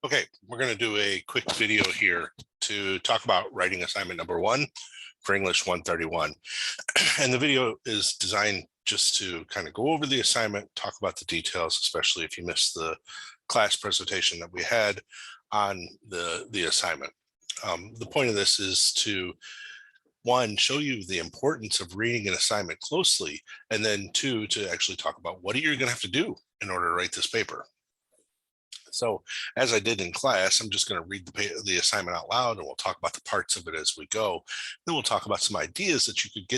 Okay, we're going to do a quick video here to talk about writing assignment number 1 for English 131. And the video is designed just to kind of go over the assignment, talk about the details, especially if you missed the class presentation that we had on the assignment. The point of this is to, one, show you the importance of reading an assignment closely, and then two, to actually talk about what are you going to have to do in order to write this paper. So as I did in class, I'm just going to read the assignment out loud, and we'll talk about the parts of it as we go. Then we'll talk about some ideas that you could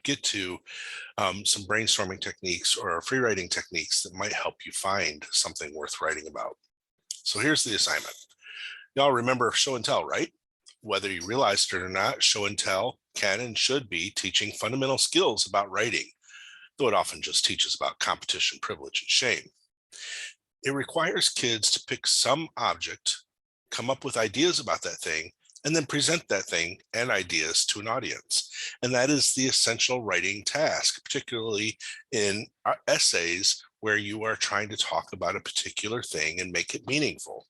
get to, some brainstorming techniques or free writing techniques that might help you find something worth writing about. So here's the assignment. Y'all remember show and tell, right? Whether you realized it or not, show and tell can and should be teaching fundamental skills about writing, though it often just teaches about competition, privilege, and shame. It requires kids to pick some object, come up with ideas about that thing, and then present that thing and ideas to an audience. And that is the essential writing task, particularly in essays where you are trying to talk about a particular thing and make it meaningful.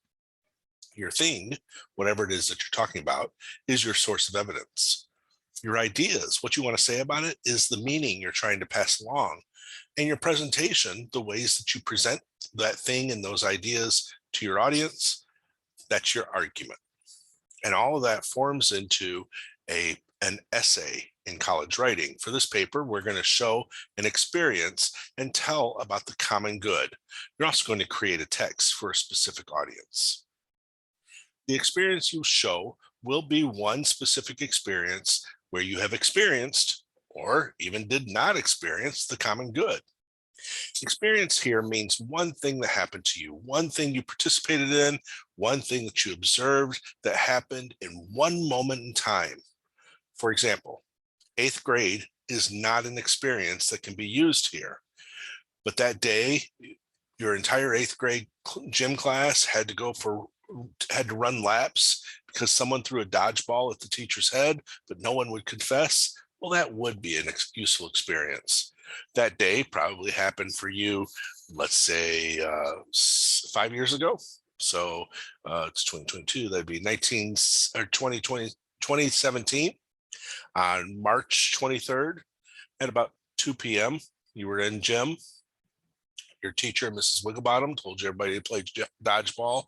Your thing, whatever it is that you're talking about, is your source of evidence. Your ideas, what you want to say about it, is the meaning you're trying to pass along. And your presentation, the ways that you present that thing and those ideas to your audience, that's your argument. And all of that forms into an essay in college writing. For this paper, we're going to show an experience and tell about the common good. You're also going to create a text for a specific audience. The experience you show will be one specific experience where you have experienced or even did not experience the common good. Experience here means one thing that happened to you, one thing you participated in, one thing that you observed that happened in one moment in time. For example, 8th grade is not an experience that can be used here. But that day, your entire 8th grade gym class had to run laps because someone threw a dodgeball at the teacher's head, but no one would confess. Well, that would be an useful experience. That day probably happened for you, let's say 5 years ago. So it's 2022, that'd be 2017 on March 23rd at about 2 p.m. You were in gym. Your teacher, Mrs. Wigglebottom, told you everybody to play dodgeball.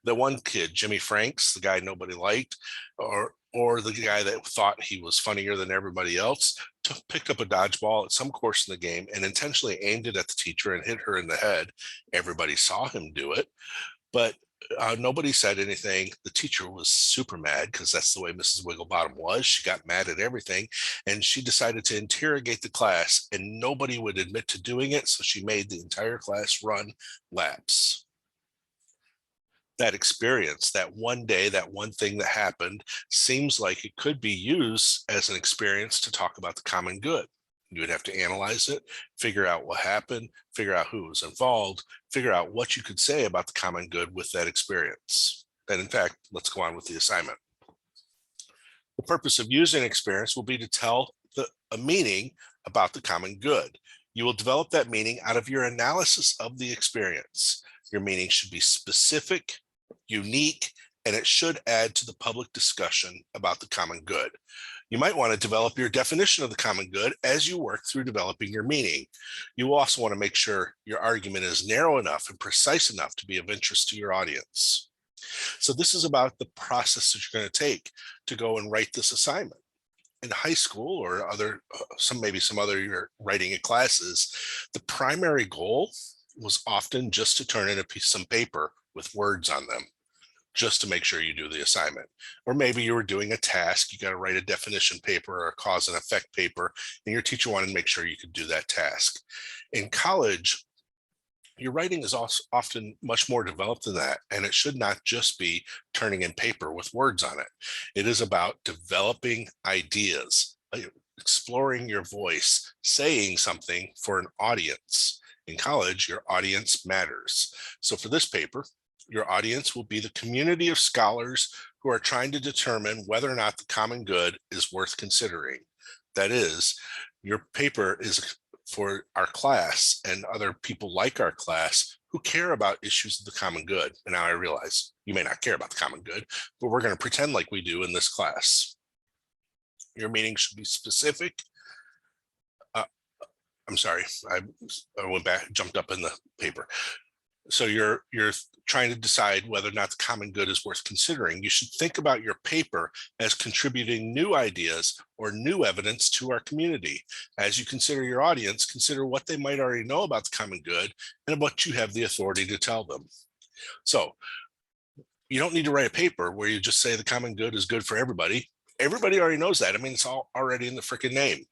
The one kid, Jimmy Franks, the guy nobody liked, or the guy that thought he was funnier than everybody else, picked up a dodgeball at some course in the game and intentionally aimed it at the teacher and hit her in the head. Everybody saw him do it, but nobody said anything. The teacher was super mad because that's the way Mrs. Wigglebottom was. She got mad at everything, and she decided to interrogate the class, and nobody would admit to doing it, so she made the entire class run laps. That experience, that one day, that one thing that happened, seems like it could be used as an experience to talk about the common good. You would have to analyze it, figure out what happened, figure out who was involved, figure out what you could say about the common good with that experience. And in fact, let's go on with the assignment. The purpose of using experience will be to tell a meaning about the common good. You will develop that meaning out of your analysis of the experience. Your meaning should be specific, unique, and it should add to the public discussion about the common good. You might want to develop your definition of the common good as you work through developing your meaning. You will also want to make sure your argument is narrow enough and precise enough to be of interest to your audience. So this is about the process that you're going to take to go and write this assignment. In high school or maybe some other writing classes, the primary goal was often just to turn in some paper with words on them, just to make sure you do the assignment. Or maybe you were doing a task, you got to write a definition paper or a cause and effect paper, and your teacher wanted to make sure you could do that task. In college, your writing is also often much more developed than that, and it should not just be turning in paper with words on it. It is about developing ideas, exploring your voice, saying something for an audience. In college, your audience matters. So for this paper, your audience will be the community of scholars who are trying to determine whether or not the common good is worth considering. That is, your paper is for our class and other people like our class who care about issues of the common good. And now I realize you may not care about the common good, but we're going to pretend like we do in this class. Your meeting should be specific. I'm sorry, I went back, jumped up in the paper. So you're trying to decide whether or not the common good is worth considering. You should think about your paper as contributing new ideas or new evidence to our community. As you consider your audience, consider what they might already know about the common good and what you have the authority to tell them. So you don't need to write a paper where you just say the common good is good for everybody. Everybody already knows that. I mean, it's all already in the freaking name.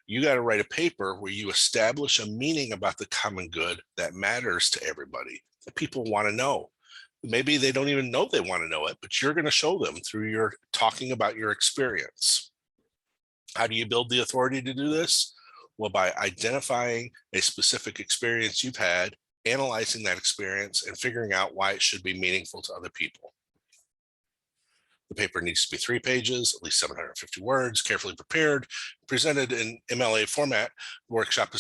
You got to write a paper where you establish a meaning about the common good that matters to everybody, that people want to know. Maybe they don't even know they want to know it, but you're going to show them through your talking about your experience. How do you build the authority to do this? Well, by identifying a specific experience you've had, analyzing that experience, and figuring out why it should be meaningful to other people. The paper needs to be 3 pages, at least 750 words, carefully prepared, presented in MLA format. Workshop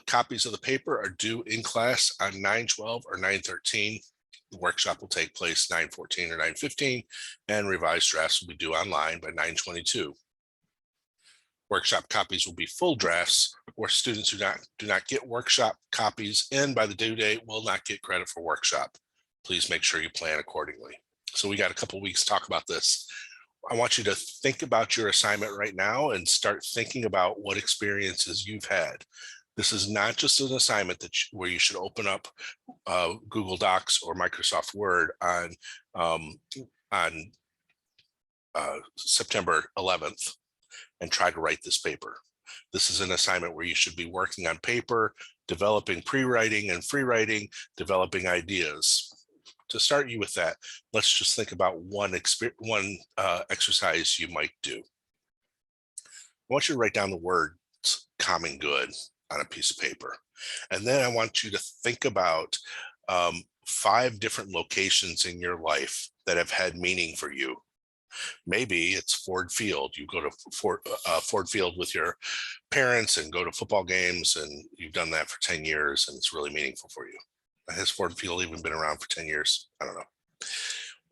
copies of the paper are due in class on 9/12 or 9/13. The workshop will take place 9/14 or 9/15, and revised drafts will be due online by 9/22. Workshop copies will be full drafts, where students who do not get workshop copies in by the due date will not get credit for workshop. Please make sure you plan accordingly. So we got a couple of weeks to talk about this. I want you to think about your assignment right now and start thinking about what experiences you've had. This is not just an assignment where you should open up Google Docs or Microsoft Word on September 11th and try to write this paper. This is an assignment where you should be working on paper, developing pre-writing and free writing, developing ideas. To start you with that, let's just think about one exercise you might do. I want you to write down the words common good on a piece of paper. And then I want you to think about 5 different locations in your life that have had meaning for you. Maybe it's Ford Field. You go to Ford Field with your parents and go to football games, and you've done that for 10 years and it's really meaningful for you. Has Ford Field even been around for 10 years? I don't know.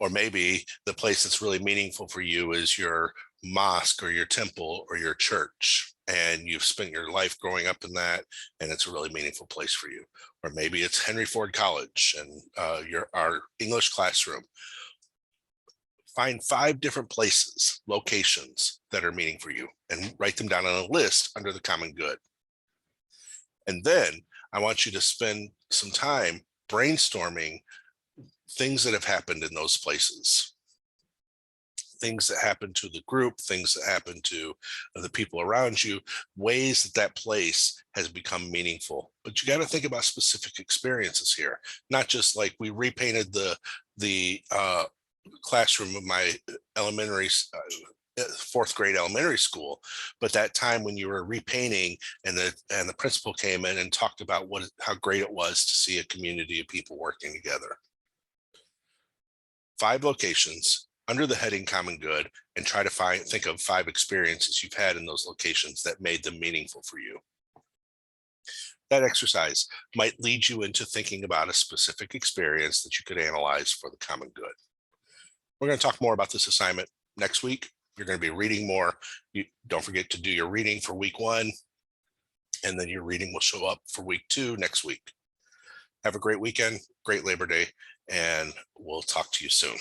Or maybe the place that's really meaningful for you is your mosque or your temple or your church, and you've spent your life growing up in that, and it's a really meaningful place for you. Or maybe it's Henry Ford College and our English classroom. Find 5 different places, locations that are meaning for you, and write them down on a list under the common good. And then I want you to spend some time brainstorming things that have happened in those places, things that happen to the group, things that happen to the people around you, ways that that place has become meaningful. But you got to think about specific experiences here, not just like we repainted the classroom of my elementary 4th grade elementary school, but that time when you were repainting and the principal came in and talked about how great it was to see a community of people working together. 5 locations under the heading common good, and try to think of 5 experiences you've had in those locations that made them meaningful for you. That exercise might lead you into thinking about a specific experience that you could analyze for the common good. We're going to talk more about this assignment next week. You're going to be reading more. Don't forget to do your reading for week 1, and then your reading will show up for week 2 next week. Have a great weekend, great Labor Day, and we'll talk to you soon.